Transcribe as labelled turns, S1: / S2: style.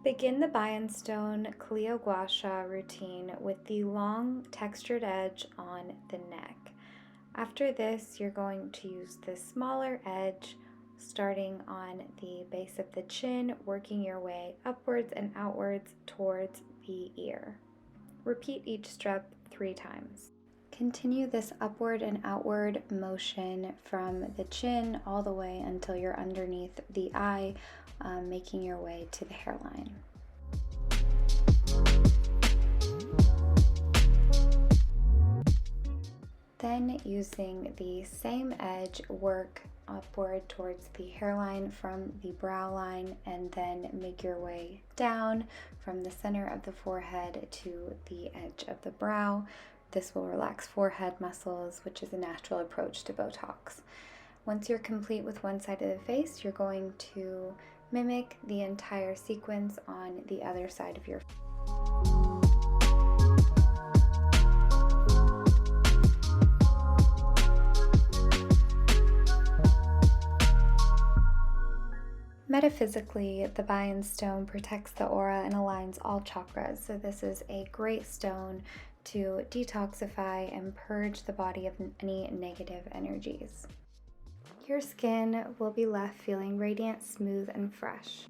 S1: Begin the Bian stone Cleo Gua Sha routine with the long textured edge on the neck. After this, you're going to use the smaller edge starting on the base of the chin, working your way upwards and outwards towards the ear. Repeat each step 3 times. Continue this upward and outward motion from the chin all the way until you're underneath the eye, making your way to the hairline. Then, using the same edge, work upward towards the hairline from the brow line, and then make your way down from the center of the forehead to the edge of the brow. This will relax forehead muscles, which is a natural approach to Botox. Once you're complete with one side of the face, you're going to mimic the entire sequence on the other side of your face. Metaphysically, the Bian stone protects the aura and aligns all chakras, so this is a great stone to detoxify and purge the body of any negative energies. Your skin will be left feeling radiant, smooth, and fresh.